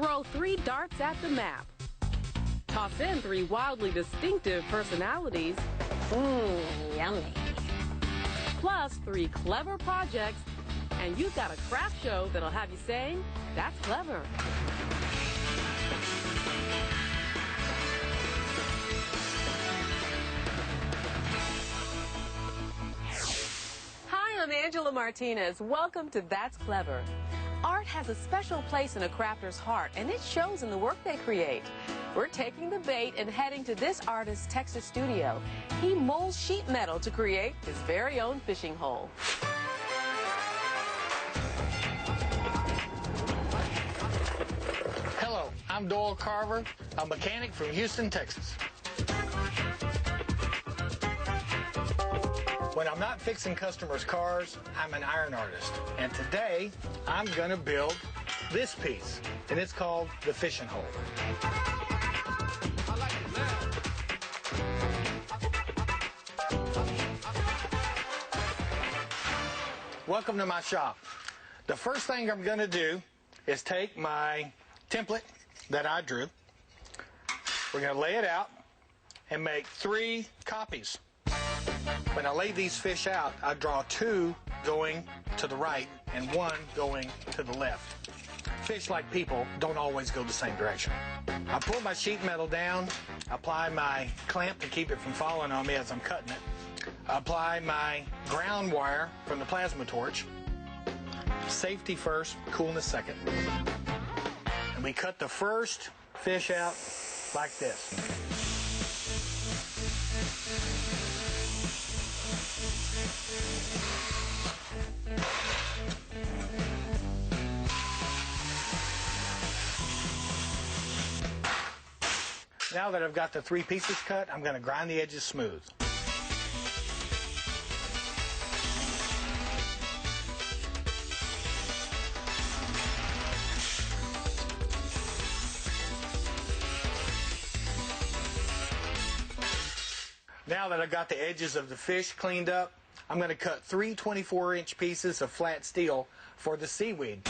Throw 3 darts at the map. Toss in 3 wildly distinctive personalities. Yummy. Plus 3 clever projects, and you've got a craft show that'll have you saying, "That's clever." Hi, I'm Angela Martinez. Welcome to That's Clever. Art has a special place in a crafter's heart, and it shows in the work they create. We're taking the bait and heading to this artist's Texas studio. He molds sheet metal to create his very own fishing hole. Hello, I'm Doyle Carver, a mechanic from Houston, Texas. When I'm not fixing customers' cars, I'm an iron artist. And today, I'm gonna build this piece, and it's called the fishing hole. Welcome to my shop. The first thing I'm gonna do is take my template that I drew. We're gonna lay it out and make 3 copies. When I lay these fish out, I draw 2 going to the right and 1 going to the left. Fish, like people, don't always go the same direction. I pull my sheet metal down, apply my clamp to keep it from falling on me as I'm cutting it, apply my ground wire from the plasma torch, safety first, coolness second. And we cut the first fish out like this. Now that I've got the 3 pieces cut, I'm going to grind the edges smooth. Now that I've got the edges of the fish cleaned up, I'm going to cut 3 24-inch pieces of flat steel for the seaweed.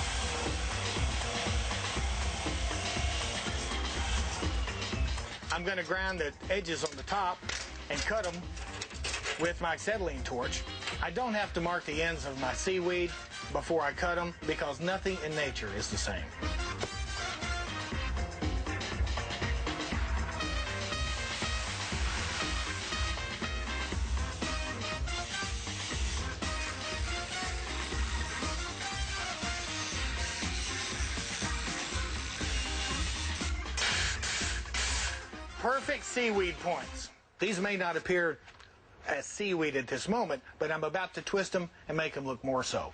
I'm going to grind the edges on the top and cut them with my acetylene torch. I don't have to mark the ends of my seaweed before I cut them because nothing in nature is the same. Perfect seaweed points. These may not appear as seaweed at this moment, but I'm about to twist them and make them look more so.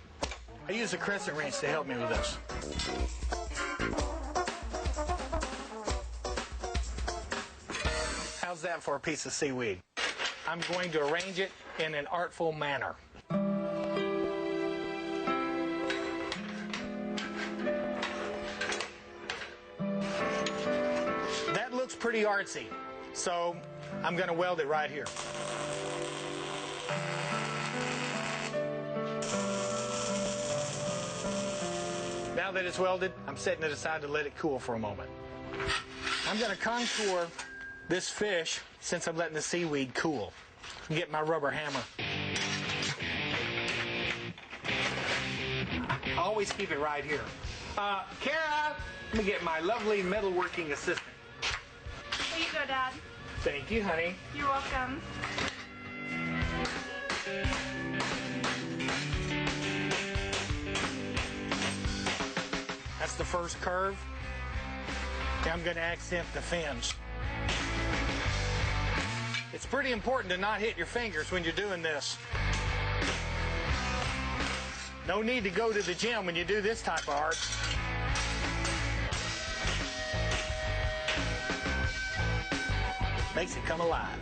I use a crescent wrench to help me with this. How's that for a piece of seaweed? I'm going to arrange it in an artful manner. That looks pretty artsy, so I'm going to weld it right here. Now that it's welded, I'm setting it aside to let it cool for a moment. I'm going to contour this fish since I'm letting the seaweed cool. Get my rubber hammer. I always keep it right here. Kara, let me get my lovely metalworking assistant. Here you go, Dad. Thank you, honey. You're welcome. That's the first curve. Now I'm going to accent the fins. It's pretty important to not hit your fingers when you're doing this. No need to go to the gym when you do this type of art. Makes it come alive.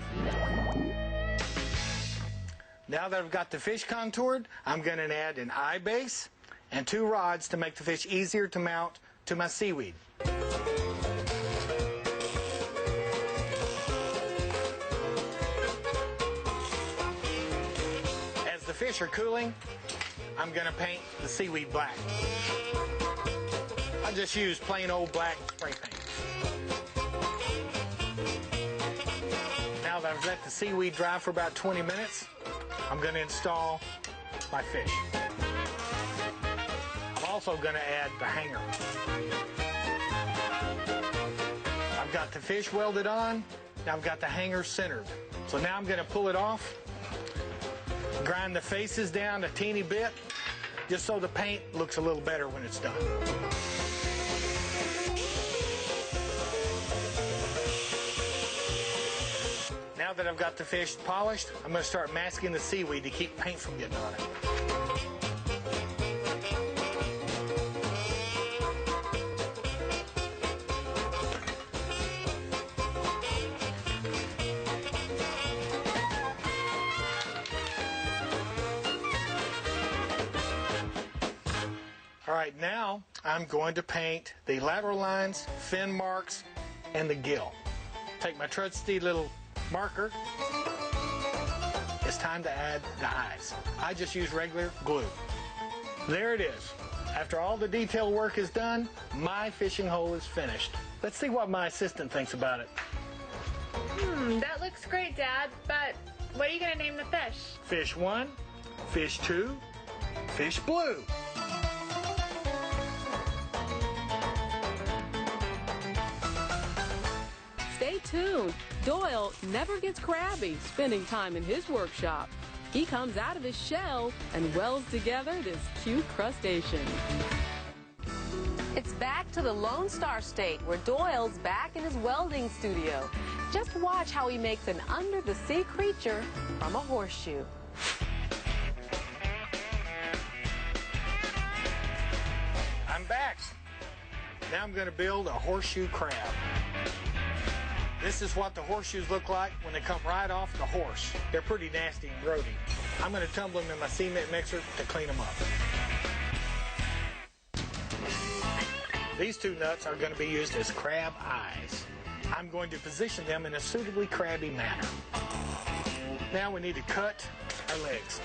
Now that I've got the fish contoured, I'm going to add an eye base and 2 rods to make the fish easier to mount to my seaweed. As the fish are cooling, I'm going to paint the seaweed black. I just use plain old black spray paint. Now that I've let the seaweed dry for about 20 minutes, I'm going to install my fish. I'm also going to add the hanger. I've got the fish welded on. Now I've got the hanger centered. So now I'm going to pull it off, grind the faces down a teeny bit, just so the paint looks a little better when it's done. Now that I've got the fish polished, I'm going to start masking the seaweed to keep paint from getting on it. All right, now I'm going to paint the lateral lines, fin marks, and the gill. Take my trusty little marker. It's time to add the eyes. I just use regular glue. There it is. After all the detail work is done, my fishing hole is finished. Let's see what my assistant thinks about it. That looks great, Dad, but what are you going to name the fish? Fish 1, Fish 2, Fish Blue. Stay tuned. Doyle never gets crabby spending time in his workshop. He comes out of his shell and welds together this cute crustacean. It's back to the Lone Star State where Doyle's back in his welding studio. Just watch how he makes an under-the-sea creature from a horseshoe. I'm back. Now I'm going to build a horseshoe crab. This is what the horseshoes look like when they come right off the horse. They're pretty nasty and grody. I'm going to tumble them in my cement mixer to clean them up. These two nuts are going to be used as crab eyes. I'm going to position them in a suitably crabby manner. Now we need to cut our legs.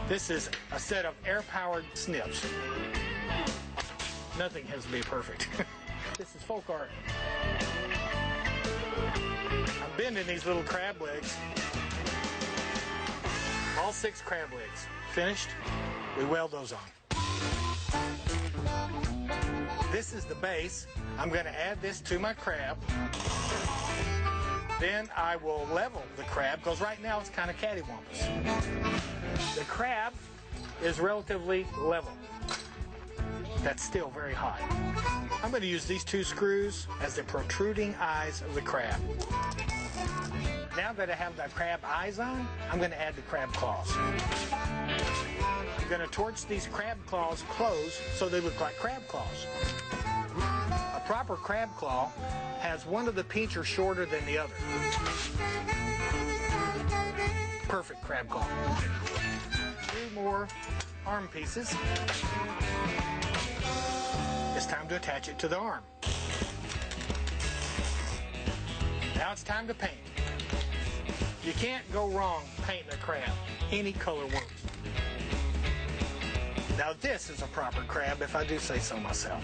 This is a set of air-powered snips. Nothing has to be perfect. This is folk art. I'm bending these little crab legs. All 6 crab legs. Finished. We weld those on. This is the base. I'm going to add this to my crab. Then I will level the crab because right now it's kind of cattywampus. The crab is relatively level. That's still very hot. I'm going to use these 2 screws as the protruding eyes of the crab. Now that I have the crab eyes on, I'm going to add the crab claws. I'm going to torch these crab claws closed so they look like crab claws. A proper crab claw has one of the pinchers shorter than the other. Perfect crab claw. 2 more arm pieces. It's time to attach it to the arm. Now it's time to paint. You can't go wrong painting a crab. Any color works. Now this is a proper crab if I do say so myself.